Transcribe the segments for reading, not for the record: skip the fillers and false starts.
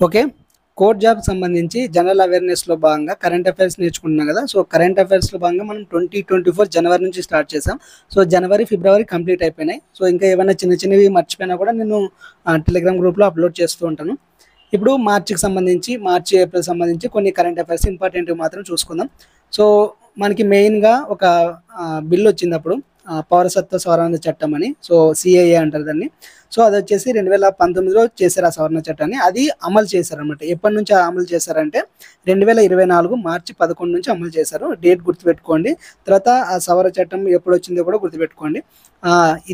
Okay. Core జాబ్‌కి సంబంధించి general అవేర్‌నెస్‌లో భాగంగా కరెంట్ అఫైర్స్ నేర్చుకుంటున్నాం గదా! సో, కరెంట్ అఫైర్స్‌లో భాగంగా మనం 2024 జనవరి నుంచి స్టార్ట్ చేసాం. సో, జనవరి, ఫిబ్రవరి కంప్లీట్ అయిపోయినాయి. సో, ఇంకా ఏవన్నా చిన్న చిన్నవి మర్చిపోయినా కూడా నేను టెలిగ్రామ్ గ్రూప్‌లో అప్‌లోడ్ చేస్తూ ఉంటాను. ఇప్పుడు మార్చికి సంబంధించి మార్చి, ఏప్రిల్ సంబంధించి కొన్ని కరెంట్ అఫైర్స్ ఇంపార్టెంట్‌వి మాత్రం చూసుకుందాం. సో, మనకి మెయిన్‌గా ఒక బిల్లొచ్చిందప్పుడు పౌరసత్వ సవరణ చట్టం అని. సో, సీఏఏ అంటారు దాన్ని. సో, అదొచ్చేసి 2019లో చేశారు ఆ సవరణ చట్టాన్ని. అది అమలు చేశారనమాట. ఎప్పటినుంచి అమలు చేశారంటే 2024 మార్చి 11 నుంచి అమలు చేశారు. డేట్ గుర్తుపెట్టుకోండి. తర్వాత ఆ సవరణ చట్టం ఎప్పుడొచ్చిందో కూడా గుర్తుపెట్టుకోండి.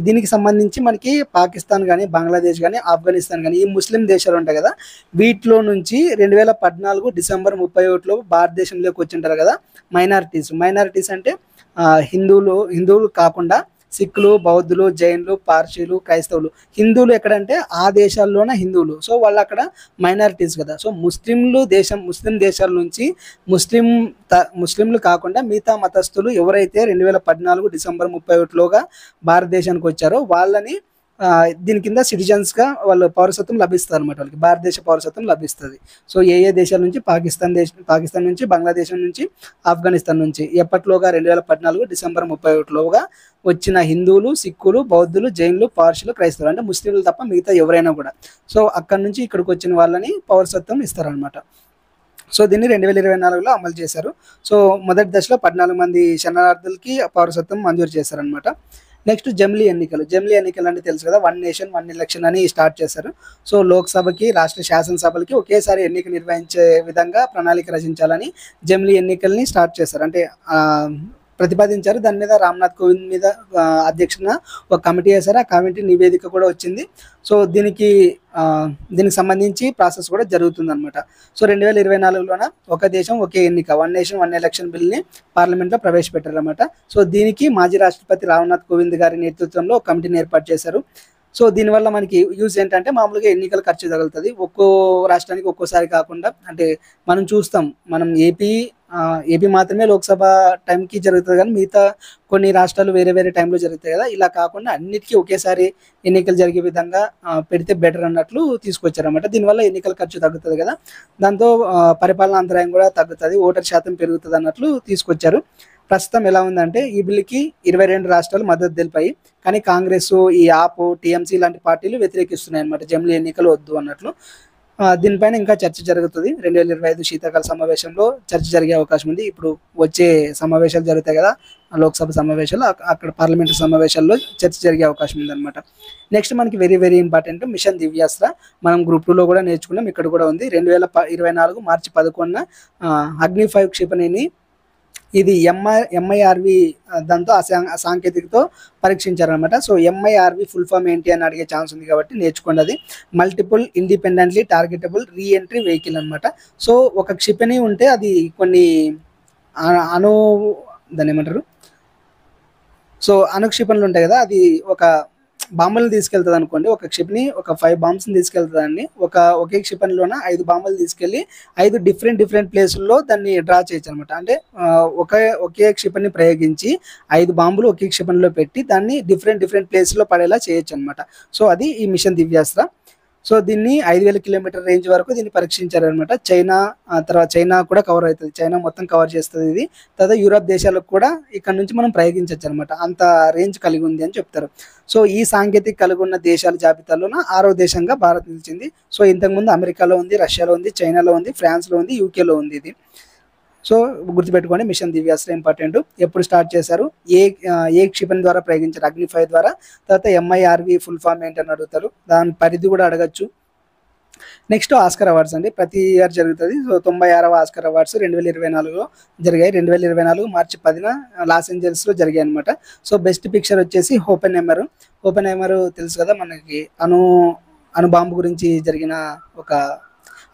దీనికి సంబంధించి మనకి పాకిస్తాన్ గాని, బంగ్లాదేశ్ గాని, ఆఫ్ఘనిస్తాన్ గాని ఈ ముస్లిం దేశాలుంటాయి గదా! వీటిలో నుంచి 2014 డిసెంబర్ 31 భారతదేశంలోకి వచ్చింటారు గదా! మైనారిటీస్ అంటే హిందువులు కాకుండా సిక్కులు, బౌద్ధులు, జైనులు, పార్సీలు, క్రైస్తవులు. హిందువులు ఎక్కడంటే ఆ దేశాల్లోనే హిందువులు. సో, వాళ్ళక్కడ మైనారిటీస్ కదా! సో, ముస్లిం దేశాల నుంచి ముస్లిం ముస్లింలు కాకుండా మిగతా మతస్థులు ఎవరైతే 2014 డిసెంబర్ 31లోగా భారతదేశానికొచ్చారో వాళ్ళని దీని కింద సిటిజన్స్‌గా వాళ్ళు పౌరసత్వం లభిస్తదనమాట వాళ్ళకి. భారతదేశ పౌరసత్వం లభిస్తది. సో, ఏ దేశాల నుంచి పాకిస్తాన్ నుంచి, బంగ్లాదేశం నుంచి, ఆఫ్ఘనిస్తాన్ నుంచి ఎప్పట్లోగా 2014 డిసెంబర్ 31లోగా వచ్చిన హిందువులు, సిక్కులు, బౌద్ధులు, జైనులు, పార్సీలు, క్రైస్తవులు అంటే ముస్లింలు తప్ప మిగతా ఎవరైనా కూడా. సో, అక్కడి నుంచి ఇక్కడికొచ్చిన వాళ్ళని పౌరసత్వం ఇస్తారనమాట. సో, దీన్ని 2024లో అమలు చేశారు. సో, మొదటి దశలో 14 మంది శరణార్థులకి పౌరసత్వం మంజూరు చేశారనమాట. నెక్స్ట్ జమిలీ ఎన్నికలు అంటే తెలుసు కదా! వన్ నేషన్ వన్ ఎలక్షన్ అని స్టార్ట్ చేశారు. సో, లోక్‌సభకి, రాష్ట్ర శాసనసభలకి ఒకేసారి ఎన్నిక నిర్వహించే విధంగా ప్రణాళిక రచించాలని జమిలీ ఎన్నికల్ని స్టార్ట్ చేశారు. అంటే ప్రతిపాదించారు. దాని మీద రామ్‌నాథ్ కోవింద్ మీద అధ్యక్షతన ఒక కమిటీ ఏసారు. ఆ కమిటీ నివేదిక కూడా వచ్చింది. సో, దీనికి సంబంధించి ప్రాసెస్ కూడా జరుగుతుందనమాట. సో, 2024లోన ఒక దేశం ఒకే ఎన్నిక వన్ నేషన్ వన్ ఎలక్షన్ బిల్‌ని పార్లమెంట్‌లో ప్రవేశపెట్టారనమాట. సో, దీనికి మాజీ రాష్ట్రపతి రామ్‌నాథ్ కోవింద్ గారి నేతృత్వంలో ఒక కమిటీని ఏర్పాటు చేశారు. సో, దీనివల్ల మనకి యూజ్ ఏంటంటే మామూలుగా ఎన్నికల ఖర్చు తగులుతది. ఒక్కో రాష్ట్రానికి ఒక్కోసారి కాకుండా అంటే మనం చూస్తాం. మనం ఏపీ మాత్రమే లోక్‌సభ టైంకి జరుగుతది గానీ మిగతా కొన్ని రాష్ట్రాలు వేరే వేరే టైంలో జరుగుతాయి గదా! ఇలా కాకుండా అన్నిటికి ఒకేసారి ఎన్నికలు జరిగే విధంగా పెడితే బెటర్ అన్నట్లు తీసుకొచ్చారన్నమాట. దీనివల్ల ఎన్నికల ఖర్చు తగ్గుతది గదా! దాంతో పరిపాలనా అంతరాయం గూడా తగ్గుతది. ఓటర్ శాతం పెరుగుతదన్నట్లు తీసుకొచ్చారు. ప్రస్తుతం ఎలా ఉందంటే ఈ బిల్లుకి 22 రాష్ట్రాలు మద్దతు తెలిపాయి. కానీ కాంగ్రెసు, ఈ ఆపు, టీఎంసీ లాంటి పార్టీలు వ్యతిరేకిస్తున్నాయన్నమాట. జమిలీ ఎన్నికలు వద్దు అన్నట్లు. దీనిపైన ఇంకా చర్చ జరుగుతది. 2025 శీతాకాల సమావేశంలో చర్చ జరిగే అవకాశం ఉంది. ఇప్పుడు వచ్చే సమావేశాలు జరుగుతాయి గదా! లోక్‌సభ సమావేశాలు అక్కడ పార్లమెంటు సమావేశాల్లో చర్చ జరిగే అవకాశం ఉందన్నమాట. నెక్స్ట్ మనకి very very important machine Divyastra. మనం గ్రూప్ 2లో కూడా నేర్చుకున్నాం. ఇక్కడ కూడా ఉంది. 2024 మార్చి 11న అగ్ని 5 క్షిపణిని ఇది ఎంఐఆర్‌వి దాంతో ఆ సాంకేతికతో పరీక్షించారనమాట. సో, ఎంఐఆర్‌వి ఫుల్ ఫామ్ ఏంటి అని అడిగే ఛాన్స్ ఉంది కాబట్టి నేర్చుకోండి అది. Multiple independently targetable re entry vehicle అనమాట. సో, ఒక క్షిపణి ఉంటే అది కొన్ని అ అణు దాన్నేమంటారు? సో, అణుక్షిపణులు ఉంటాయి గదా! అది ఒక బాంబులను తీసుకెళ్తదనుకోండి. ఒక క్షిపణి ఒక 5 బాంబ్స్‌ని తీసుకెళ్తదండి. ఒకే క్షిపణిలోన 5 బాంబులు తీసుకెళ్ళి 5 డిఫరెంట్ ప్లేసుల్లో దాన్ని డ్రా చేయొచ్చనమాట. అంటే ఒకే క్షిపణిని ప్రయోగించి 5 బాంబులు ఒకే క్షిపణిలో పెట్టి దాన్ని డిఫరెంట్ ప్లేస్‌లో పడేలా చేయొచ్చనమాట. సో, అది ఈ మిషన్ దివ్యాస్త్ర. సో, దీన్ని 5000 కిలోమీటర్ రేంజ్ వరకు దీన్ని పరీక్షించారనమాట. తర్వాత చైనా కూడా కవర్ అయితది. చైనా మొత్తం కవర్ చేస్తది ఇది. తర్వాత యూరప్ దేశాలకు కూడా ఇక్కడ నుంచి మనం ప్రయోగించొచ్చనమాట. అంత రేంజ్ కలిగి ఉంది అని చెప్తారు. సో, ఈ సాంకేతిక కలిగి ఉన్న దేశాల జాబితాలోన 6వ దేశంగా భారత్ నిలిచింది. సో, ఇంతకుముందు అమెరికాలో ఉంది, రష్యాలో ఉంది, చైనాలో ఉంది, ఫ్రాన్స్‌లో ఉంది, యూకేలో ఉంది ఇది. సో, గుర్తుపెట్టుకోండి మిషన్ దివ్యాస్త్ర ఇంపార్టెంట్. ఎప్పుడు స్టార్ట్ చేశారు? ఏ క్షిపణి ద్వారా ప్రయోగించారు? అగ్ని 5 ద్వారా. తర్వాత ఎంఐఆర్‌వి ఫుల్ ఫామ్ ఏంటని అడుగుతారు. దాని పరిధి కూడా అడగొచ్చు. నెక్స్ట్ ఆస్కార్ అవార్డ్స్ అండి. ప్రతి ఇయర్ జరుగుతది. సో, 96వ ఆస్కార్ అవార్డ్స్ 2024లో జరిగాయి. 2024 మార్చి 10న లాస్ ఏంజెల్స్‌లో జరిగాయన్నమాట. సో, బెస్ట్ పిక్చర్ వచ్చేసి ఓపెన్హైమర్ తెలుసు కదా! మనకి అణుబాంబు గురించి జరిగిన ఒక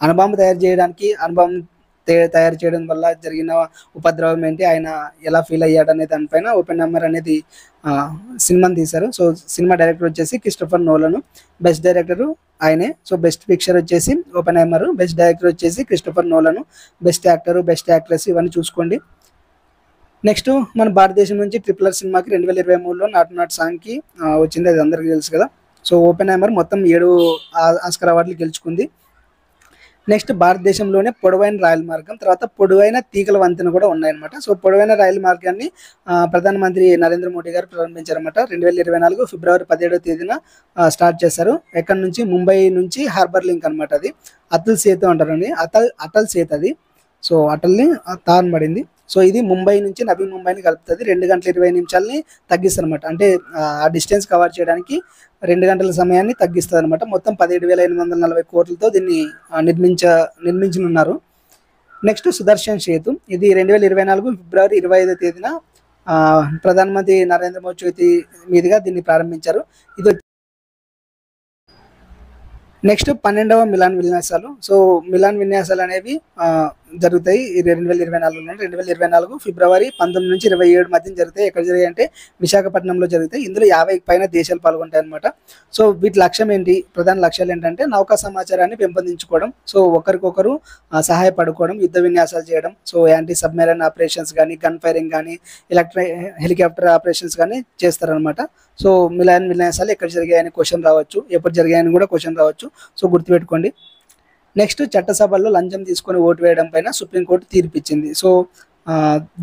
అణుబాంబు తయారు చేయడం వల్ల జరిగిన ఉపద్రవం ఏంటి? ఆయన ఎలా ఫీల్ అయ్యాడనే దానిపైన ఓపెన్హైమర్ అనేది సినిమాని తీశారు. సో, సినిమా డైరెక్టర్ వచ్చేసి క్రిస్టోఫర్ నోలన్. బెస్ట్ డైరెక్టర్ ఆయనే. సో, బెస్ట్ పిక్చర్ వచ్చేసి ఓపెన్హైమర్. బెస్ట్ డైరెక్టర్ వచ్చేసి Christopher Nolan. Best actor, best actress ఇవన్నీ చూసుకోండి. నెక్స్ట్ మన భారతదేశం నుంచి ట్రిపుల్ ఆర్ సినిమాకి 2023లో నాటు నాటు సాంగ్‌కి వచ్చింది. అది అందరికీ తెలుసు కదా! సో, ఓపెన్హైమర్ మొత్తం 7 ఆస్కార్ అవార్డులు గెలుచుకుంది. నెక్స్ట్ భారతదేశంలోనే పొడవైన రైలు మార్గం, తర్వాత పొడవైన తీగల వంతెన కూడా ఉన్నాయన్నమాట. సో పొడవైన రైలు మార్గాన్ని ప్రధానమంత్రి నరేంద్ర మోడీ గారు ప్రారంభించారన్నమాట. 2024 ఫిబ్రవరి 17వ తేదీన స్టార్ట్ చేశారు. ఎక్కడి నుంచి? ముంబై నుంచి హార్బర్ లింక్ అనమాట. అది అటల్ సేతు అంటారండి, అటల్ సేతు అది. సో అటల్ని తాన్ పడింది. సో ఇది ముంబై నుంచి నవీ ముంబైని కలుపుతుంది. 2 గంటల 20 నిమిషాలని తగ్గిస్తుంది అనమాట. అంటే ఆ డిస్టెన్స్ కవర్ చేయడానికి 2 గంటల సమయాన్ని తగ్గిస్తుంది అనమాట. మొత్తం 17,840 కోట్లతో దీన్ని నిర్మించనున్నారు. నెక్స్ట్ సుదర్శన్ సేతు, ఇది 2024 ఫిబ్రవరి 25వ తేదీన ప్రధానమంత్రి నరేంద్ర మోదీ చేతి మీదుగా దీన్ని ప్రారంభించారు. ఇది నెక్స్ట్ 12వ మిలాన్ విన్యాసాలు. సో మిలాన్ విన్యాసాలు అనేవి జరుగుతాయి 2024లో. 2024 ఫిబ్రవరి 19 నుంచి 27 మధ్య జరుగుతాయి. ఎక్కడ జరిగాయి అంటే విశాఖపట్నంలో జరుగుతాయి. ఇందులో 50కి పైన దేశాలు పాల్గొంటాయి అనమాట. సో వీటి లక్ష్యం ఏంటి? ప్రధాన లక్ష్యాలు ఏంటంటే నౌకా సమాచారాన్ని పెంపొందించుకోవడం, సో ఒకరికొకరు సహాయపడుకోవడం, యుద్ధ విన్యాసాలు చేయడం, సో యాంటీ సబ్మెరైన్ ఆపరేషన్స్ కానీ, గన్ ఫైరింగ్ కానీ, హెలికాప్టర్ ఆపరేషన్స్ కానీ చేస్తారనమాట. సో మిలాన్ విన్యాసాలు ఎక్కడ జరిగాయని క్వశ్చన్ రావచ్చు, ఎప్పుడు జరిగాయని కూడా క్వశ్చన్ రావచ్చు. సో గుర్తుపెట్టుకోండి. నెక్స్ట్ చట్టసభల్లో లంచం తీసుకొని ఓటు వేయడం పైన సుప్రీంకోర్టు తీర్పు ఇచ్చింది. సో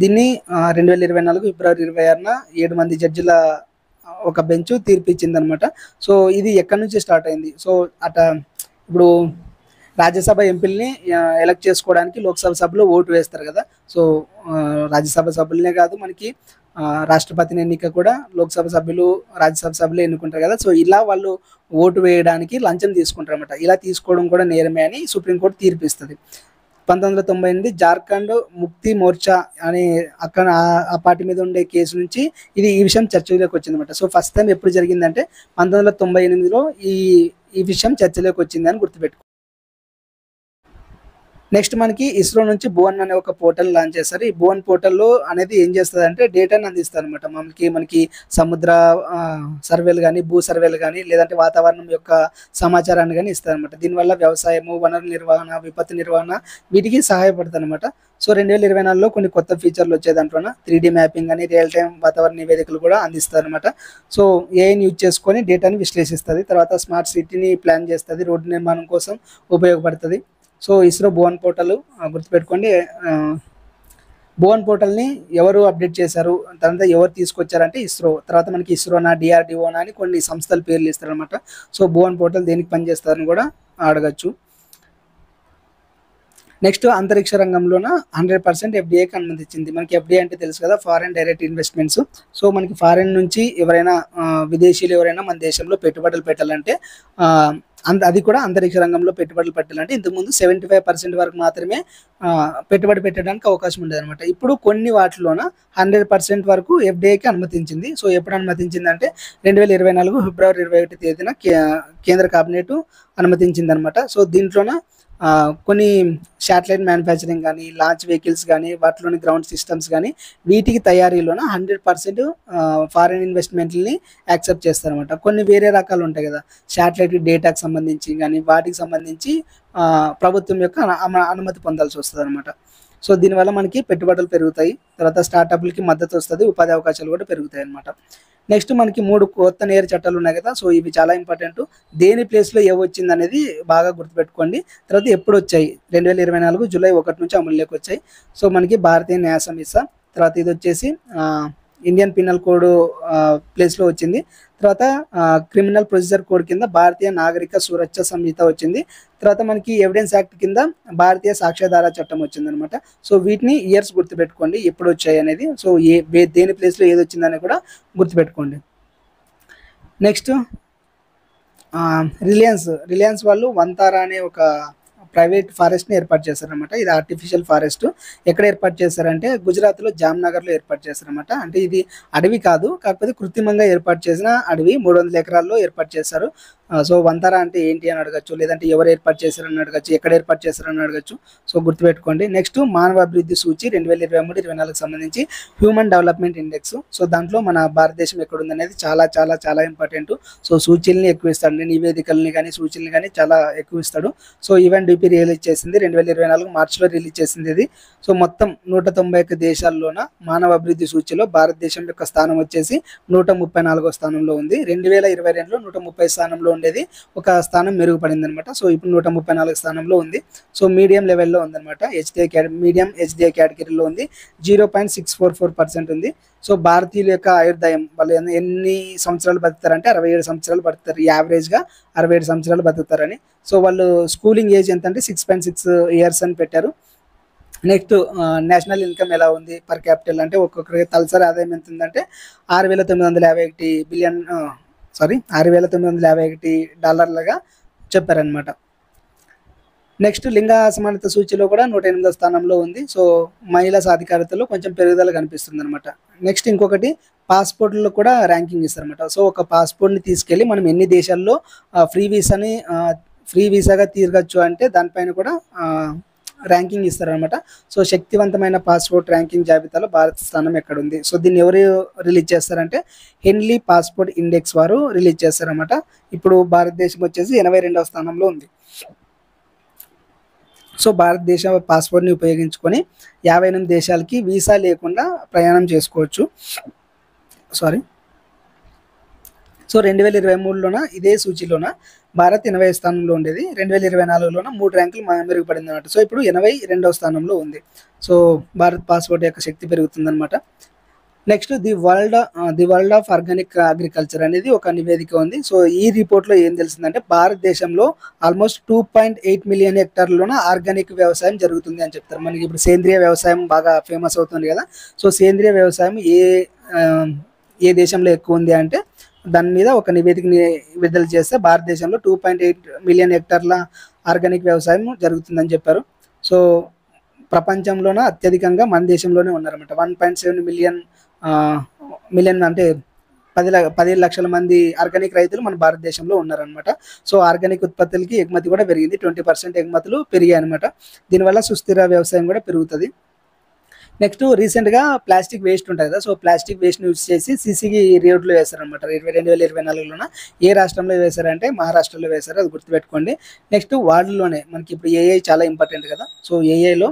దీన్ని 2024 ఫిబ్రవరి 26న 7 మంది జడ్జిల ఒక బెంచ్ తీర్పు ఇచ్చింది అనమాట. సో ఇది ఎక్కడి నుంచి స్టార్ట్ అయింది? సో ఇప్పుడు రాజ్యసభ ఎంపీలని ఎలక్ట్ చేసుకోవడానికి లోక్సభ సభలో ఓటు వేస్తారు కదా. సో రాజ్యసభ సభ్యులనే కాదు, మనకి రాష్ట్రపతిని ఎన్నిక కూడా లోక్సభ సభ్యులు, రాజ్యసభ సభ్యులు ఎన్నుకుంటారు కదా. సో ఇలా వాళ్ళు ఓటు వేయడానికి లంచం తీసుకుంటారు అనమాట. ఇలా తీసుకోవడం కూడా నేరమే అని సుప్రీంకోర్టు తీర్పు ఇస్తుంది. 1998 జార్ఖండ్ ముక్తి మోర్చా అని అక్కడ ఆ పార్టీ మీద ఉండే కేసు నుంచి ఈ విషయం చర్చలోకి వచ్చింది అనమాట. సో ఫస్ట్ టైం ఎప్పుడు జరిగిందంటే 1998లో ఈ విషయం చర్చలోకి వచ్చింది అని గుర్తుపెట్టుకో. నెక్స్ట్ మనకి ఇస్రో నుంచి భువన్ అనే ఒక పోర్టల్ లాంచ్ చేస్తారు. ఈ భువన్ పోర్టల్లో అనేది ఏం చేస్తుంది అంటే డేటాని అందిస్తారు అనమాట. మనకి సముద్ర సర్వేలు కానీ, భూ సర్వేలు కానీ, లేదంటే వాతావరణం యొక్క సమాచారాన్ని కానీ ఇస్తారు అనమాట. దీనివల్ల వ్యవసాయము, వనరుల నిర్వహణ, విపత్తు నిర్వహణ వీటికి సహాయపడుతుంది అనమాట. సో 2024లో కొన్ని కొత్త ఫీచర్లు వచ్చే దాంట్లోన 3D మ్యాపింగ్ అని, రియల్ టైం వాతావరణ నివేదికలు కూడా అందిస్తారు అనమాట. సో ఏఐని యూజ్ చేసుకొని డేటాని విశ్లేషిస్తుంది. తర్వాత స్మార్ట్ సిటీని ప్లాన్ చేస్తుంది, రోడ్డు నిర్మాణం కోసం ఉపయోగపడుతుంది. సో ఇస్రో భువన్ పోర్టల్ గుర్తుపెట్టుకోండి. భువన్ పోర్టల్ని ఎవరు అప్డేట్ చేశారు, తర్వాత ఎవరు తీసుకొచ్చారంటే ఇస్రో. తర్వాత మనకి ఇస్రోనా, డిఆర్డిఓనా అని కొన్ని సంస్థల పేర్లు ఇస్తారనమాట. సో భువన్ పోర్టల్ దేనికి పనిచేస్తారని కూడా అడగచ్చు. నెక్స్ట్ అంతరిక్ష రంగంలోన 100% ఎఫ్డిఐకి అనుమతించింది. మనకి ఎఫ్డిఐ అంటే తెలుసు కదా, ఫారెన్ డైరెక్ట్ ఇన్వెస్ట్మెంట్స్. సో మనకి ఫారెన్ నుంచి ఎవరైనా విదేశీయులు ఎవరైనా మన దేశంలో పెట్టుబడులు పెట్టాలంటే అది కూడా అంతరిక్ష రంగంలో పెట్టుబడులు పెట్టాలంటే ఇంతకుముందు 75% వరకు మాత్రమే పెట్టుబడి పెట్టడానికి అవకాశం ఉండేది అనమాట. ఇప్పుడు కొన్ని వాటిలోన 100% వరకు ఎఫ్డిఐకి అనుమతించింది. సో ఎప్పుడు అనుమతించింది అంటే 2024 ఫిబ్రవరి 21 తేదీన కేంద్ర కేబినెట్ అనుమతించింది అనమాట. సో దీంట్లోన కొన్ని శాటిలైట్ మ్యానుఫ్యాక్చరింగ్ కానీ, లాంచ్ వెహికల్స్ కానీ, వాటిలోని గ్రౌండ్ సిస్టమ్స్ కానీ వీటికి తయారీలోన 100% ఫారిన్ ఇన్వెస్ట్మెంట్లని యాక్సెప్ట్ చేస్తారనమాట. కొన్ని వేరే రకాలు ఉంటాయి కదా, శాటిలైట్ డేటాకి సంబంధించి కానీ వాటికి సంబంధించి ప్రభుత్వం యొక్క అనుమతి పొందాల్సి వస్తుంది అనమాట. సో దీనివల్ల మనకి పెట్టుబడులు పెరుగుతాయి, తర్వాత స్టార్టప్లకి మద్దతు వస్తుంది, ఉపాధి అవకాశాలు కూడా పెరుగుతాయి అనమాట. నెక్స్ట్ మనకి 3 కొత్త నేర చట్టాలు ఉన్నాయి కదా. సో ఇవి చాలా ఇంపార్టెంట్. దేని ప్లేస్లో ఏవొచ్చింది అనేది బాగా గుర్తుపెట్టుకోండి. తర్వాత ఎప్పుడు వచ్చాయి? 2024 జూలై 1 నుంచి అమలులోకి వచ్చాయి. సో మనకి భారతీయ న్యాయ సంహిత, తర్వాత ఇది వచ్చేసి ఇండియన్ పినల్ కోడ్ ప్లేస్లో వచ్చింది. తర్వాత క్రిమినల్ ప్రొసీజర్ కోడ్ కింద భారతీయ నాగరిక సురక్ష సంహిత వచ్చింది. తర్వాత మనకి ఎవిడెన్స్ యాక్ట్ కింద భారతీయ సాక్ష్యాధార చట్టం వచ్చింది అనమాట. సో వీటిని ఇయర్స్ గుర్తుపెట్టుకోండి ఎప్పుడు వచ్చాయి అనేది. సో దేని ప్లేస్లో ఏది వచ్చిందని కూడా గుర్తుపెట్టుకోండి. నెక్స్ట్ రిలయన్స్ వాళ్ళు వంతారా అనే ఒక ప్రైవేట్ ఫారెస్ట్ని ఏర్పాటు చేశారనమాట. ఇది ఆర్టిఫిషియల్ ఫారెస్ట్. ఎక్కడ ఏర్పాటు చేశారంటే గుజరాత్లో జామ్నగర్లో ఏర్పాటు చేశారనమాట. అంటే ఇది అడవి కాదు, కాకపోతే కృత్రిమంగా ఏర్పాటు చేసిన అడవి. 300 ఎకరాల్లో ఏర్పాటు చేశారు. సో వంతారా అంటే ఏంటి అని అడగచ్చు, లేదంటే ఎవరు ఏర్పాటు చేశారని అడగచ్చు, ఎక్కడ ఏర్పాటు చేశారని అడగచ్చు. సో గుర్తుపెట్టుకోండి. నెక్స్ట్ మానవ అభివృద్ధి సూచి 2023-24 సంబంధించి హ్యూమన్ డెవలప్మెంట్ ఇండెక్స్. సో దాంట్లో మన భారతదేశం ఎక్కడ ఉందనేది చాలా చాలా చాలా ఇంపార్టెంట్. సో సూచీలని ఎక్కువ ఇస్తాడు, నివేదికల్ని కానీ సూచీలని కానీ చాలా ఎక్కువ ఇస్తాడు. సో ఈవెన్ జీడిపి రిలీజ్ చేసింది 2024 మార్చిలో రిలీజ్ చేసింది ఇది. సో మొత్తం 191 దేశాల్లోన మానవ అభివృద్ధి సూచిలో భారతదేశం యొక్క స్థానం వచ్చేసి 134వ స్థానంలో ఉంది. 2022లో 130 స్థానంలో ఉండేది, ఒక స్థానం మెరుగుపడింది అనమాట. సో ఇప్పుడు 134 స్థానంలో ఉంది. సో మీడియం లెవెల్లో ఉందన్నమాట. మీడియం హెచ్డిఐ కేటగిరీలో ఉంది. 0.644% ఉంది. సో భారతీయుల యొక్క ఆయుర్దాయం వాళ్ళు ఎన్ని సంవత్సరాలు బతుకుతారంటే 67 సంవత్సరాలు బతుకుతారు, యావరేజ్గా 67 సంవత్సరాలు బతుకుతారని. సో వాళ్ళు స్కూలింగ్ ఏజ్ ఎంత అంటే 6.6 ఇయర్స్ అని పెట్టారు. నెక్స్ట్ నేషనల్ ఇన్కమ్ ఎలా ఉంది పర్ క్యాపిటల్ అంటే ఒక్కొక్కరికి తలసరి ఆదాయం ఎంత ఉందంటే $6,951 చెప్పారనమాట. నెక్స్ట్ లింగ అసమానత సూచిలో కూడా 108వ స్థానంలో ఉంది. సో మహిళా సాధికారతలో కొంచెం పెరుగుదల కనిపిస్తుంది అనమాట. నెక్స్ట్ ఇంకొకటి పాస్పోర్ట్లో కూడా ర్యాంకింగ్ ఇస్తారనమాట. సో ఒక పాస్పోర్ట్ని తీసుకెళ్ళి మనం ఎన్ని దేశాల్లో ఫ్రీ వీసాగా తిరగచ్చు అంటే దానిపైన కూడా ర్యాంకింగ్ ఇస్తారనమాట. సో శక్తివంతమైన పాస్పోర్ట్ ర్యాంకింగ్ జాబితాలో భారత స్థానం ఎక్కడుంది. సో దీన్ని ఎవరు రిలీజ్ చేస్తారంటే హెన్లీ పాస్పోర్ట్ ఇండెక్స్ వారు రిలీజ్ చేస్తారనమాట. ఇప్పుడు భారతదేశం వచ్చేసి 82వ స్థానంలో ఉంది. సో భారతదేశ పాస్పోర్ట్ని ఉపయోగించుకొని 58 దేశాలకి వీసా లేకుండా ప్రయాణం చేసుకోవచ్చు. సో 2023లోన ఇదే సూచిలోన భారత్ 80వ స్థానంలో ఉండేది. 2024లోన 3 ర్యాంకులు మెరుగుపడింది అనమాట. సో ఇప్పుడు 82వ స్థానంలో ఉంది. సో భారత్ పాస్పోర్ట్ యొక్క శక్తి పెరుగుతుందన్నమాట. Next the world of organic agriculture అనేది ఒక నివేదిక ఉంది. సో ఈ రిపోర్ట్లో ఏం తెలిసిందంటే భారతదేశంలో ఆల్మోస్ట్ 2.8 మిలియన్ హెక్టార్లలోన ఆర్గానిక్ వ్యవసాయం జరుగుతుంది అని చెప్తారు. మనకి ఇప్పుడు సేంద్రియ వ్యవసాయం బాగా ఫేమస్ అవుతుంది కదా. సో సేంద్రియ వ్యవసాయం ఏ దేశంలో ఎక్కువ ఉంది అంటే దాని మీద ఒక నివేదికని విడుదల చేస్తే భారతదేశంలో 2.8 మిలియన్ హెక్టార్ల ఆర్గానిక్ వ్యవసాయం జరుగుతుందని చెప్పారు. సో ప్రపంచంలోన అత్యధికంగా మన దేశంలోనే ఉన్నారన్నమాట. 1.7 మిలియన్ అంటే 10 లక్షల మంది ఆర్గానిక్ రైతులు మన భారతదేశంలో ఉన్నారనమాట. సో ఆర్గానిక్ ఉత్పత్తులకి ఎగుమతి కూడా పెరిగింది, 20% ఎగుమతులు పెరిగాయి అనమాట. దీనివల్ల సుస్థిర వ్యవసాయం కూడా పెరుగుతుంది. నెక్స్ట్ రీసెంట్గా ప్లాస్టిక్ వేస్ట్ ఉంటుంది కదా. సో ప్లాస్టిక్ వేస్ట్ని యూజ్ చేసి సీసీ రోడ్లు వేశారనమాట 2024లోన. ఏ రాష్ట్రంలో వేశారంటే మహారాష్ట్రలో వేశారు, అది గుర్తుపెట్టుకోండి. నెక్స్ట్ వార్డులోనే మనకి ఇప్పుడు ఏఐ చాలా ఇంపార్టెంట్ కదా. సో ఏఐలో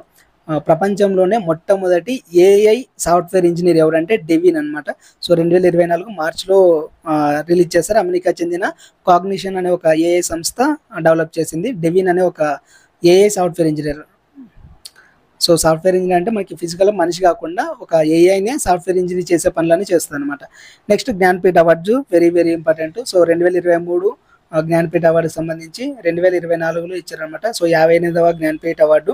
ప్రపంచంలోనే మొట్టమొదటి ఏఐ సాఫ్ట్వేర్ ఇంజనీర్ ఎవరంటే డెవిన్ అనమాట. సో 2024 మార్చిలో రిలీజ్ చేశారు. అమెరికా చెందిన కాగ్నిషన్ అనే ఒక ఏఐ సంస్థ డెవలప్ చేసింది. డెవిన్ అనే ఒక AI software engineer. So software engineer అంటే మనకి ఫిజికల్ మనిషి కాకుండా ఒక ఏఐనే సాఫ్ట్వేర్ ఇంజనీర్ చేసే పనులని చేస్తుంది అనమాట. Next Jnanpith award very important. So 2023 Jnanpith అవార్డుకి సంబంధించి 2024లో ఇచ్చారనమాట. సో 58వ జ్ఞాన్పీఠ్ అవార్డు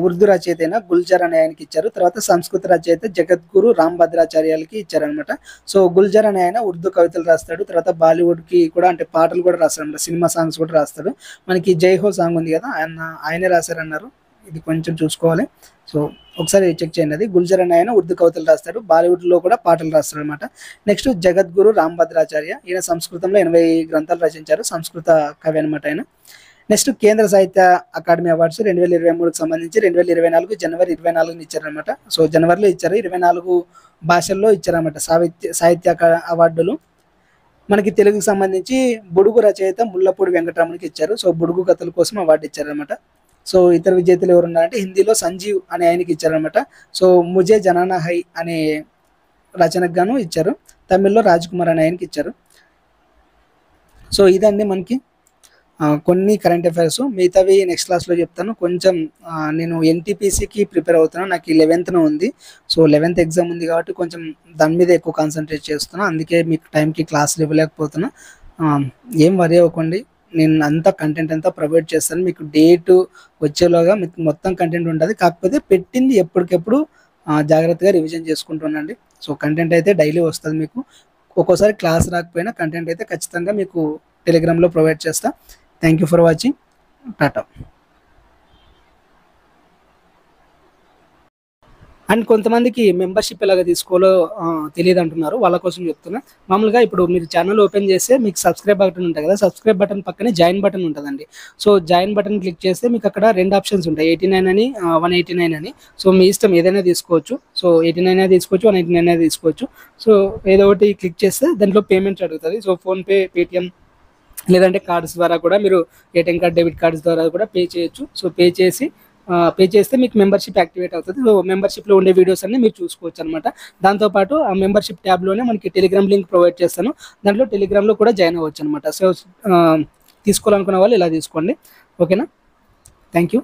ఉర్దూ రచయిత అయిన గుల్జర్ అనే ఆయనకి ఇచ్చారు. తర్వాత సంస్కృత రచయిత జగద్గురు రాంభద్రాచార్యాలకి ఇచ్చారనమాట. సో గుల్జర్ అనే ఆయన ఉర్దూ కవితలు రాస్తాడు, తర్వాత బాలీవుడ్కి కూడా అంటే పాటలు కూడా రాస్తాడు అనమాట, సినిమా సాంగ్స్ కూడా రాస్తాడు. మనకి జై హో సాంగ్ ఉంది కదా, ఆయనే రాశారన్నారు. ఇది కొంచెం చూసుకోవాలి. సో ఒకసారి చెక్ చేయండి. అది గుల్జర్ అనే ఆయన ఉర్దూ కవితలు రాస్తాడు, బాలీవుడ్లో కూడా పాటలు రాస్తాడు అనమాట. నెక్స్ట్ జగద్గురు రాంభద్రాచార్య, ఈయన సంస్కృతంలో 80 గ్రంథాలు రచించారు, సంస్కృత కవి అనమాట ఆయన. నెక్స్ట్ కేంద్ర సాహిత్య అకాడమీ అవార్డ్స్ 2023కి సంబంధించి 2024 జనవరి 24ని ఇచ్చారనమాట. సో జనవరిలో ఇచ్చారు, 24 భాషల్లో ఇచ్చారనమాట సాహిత్య అవార్డులు. మనకి తెలుగుకి సంబంధించి బుడుగు రచయిత ముల్లపూడి వెంకటరమణకి ఇచ్చారు. సో బుడుగు కథల కోసం అవార్డు ఇచ్చారనమాట. సో ఇతర విజేతలు ఎవరున్నారంటే హిందీలో సంజీవ్ అనే ఆయనకి ఇచ్చారనమాట. సో ముజే జనానా హై అనే రచనకు గాను ఇచ్చారు. తమిళ్లో రాజ్ కుమార్ అనే ఆయనకి ఇచ్చారు. సో ఇదండి మనకి కొన్ని కరెంట్ అఫైర్స్. మిగతావి నెక్స్ట్ క్లాస్లో చెప్తాను. కొంచెం నేను ఎన్టీపీసీకి ప్రిపేర్ అవుతున్నాను, నాకు 11th ఉంది. సో 11th ఎగ్జామ్ ఉంది కాబట్టి కొంచెం దాని మీద ఎక్కువ కాన్సన్ట్రేట్ చేస్తున్నాను, అందుకే మీకు టైంకి క్లాసులు ఇవ్వలేకపోతున్నా. ఏం వరి అవ్వకండి, నేను అంతా కంటెంట్ అంతా ప్రొవైడ్ చేస్తాను. మీకు డేటు వచ్చేలోగా మీకు మొత్తం కంటెంట్ ఉంటుంది. కాకపోతే పెట్టింది ఎప్పటికెప్పుడు జాగ్రత్తగా రివిజన్ చేసుకుంటుండండి. సో కంటెంట్ అయితే డైలీ వస్తుంది మీకు. ఒక్కోసారి క్లాస్ రాకపోయినా కంటెంట్ అయితే ఖచ్చితంగా మీకు టెలిగ్రామ్లో ప్రొవైడ్ చేస్తా. Thank you for watching. Tata. And కొంతమందికి మెంబర్షిప్ ఎలాగ తీసుకోవాలో తెలియదు అంటున్నారు, వాళ్ళ కోసం చెప్తున్నా. మామూలుగా ఇప్పుడు మీరు ఛానల్ ఓపెన్ చేస్తే మీకు సబ్స్క్రైబ్ బటన్ ఉంటుంది కదా, సబ్స్క్రైబ్ బటన్ పక్కనే జాయిన్ బటన్ ఉంటుందండి. సో జాయిన్ బటన్ క్లిక్ చేస్తే మీకు అక్కడ 2 ఆప్షన్స్ ఉంటాయి, 89 అని 189 అని. సో మీ ఇష్టం ఏదైనా తీసుకోవచ్చు. సో 89 తీసుకోవచ్చు, 189 తీసుకోవచ్చు. సో ఏదో ఒకటి క్లిక్ చేస్తే దాంట్లో పేమెంట్ అడుగుతుంది. సో ఫోన్పే, పేటిఎం లేదంటే కార్డ్స్ ద్వారా కూడా మీరు ఏటీఎం కార్డ్, డెబిట్ కార్డ్స్ ద్వారా కూడా పే చేయొచ్చు. సో పే చేస్తే మీకు మెంబర్షిప్ యాక్టివేట్ అవుతుంది. సో మెంబర్షిప్లో ఉండే వీడియోస్ అన్ని మీరు చూసుకోవచ్చు అనమాట. దాంతోపాటు ఆ మెంబర్షిప్ ట్యాబ్లోనే మనకి టెలిగ్రామ్ లింక్ ప్రొవైడ్ చేస్తాను. దాంట్లో టెలిగ్రామ్లో కూడా జాయిన్ అవ్వచ్చు అనమాట. సో తీసుకోవాలనుకున్న వాళ్ళు ఇలా తీసుకోండి. ఓకేనా? Thank you.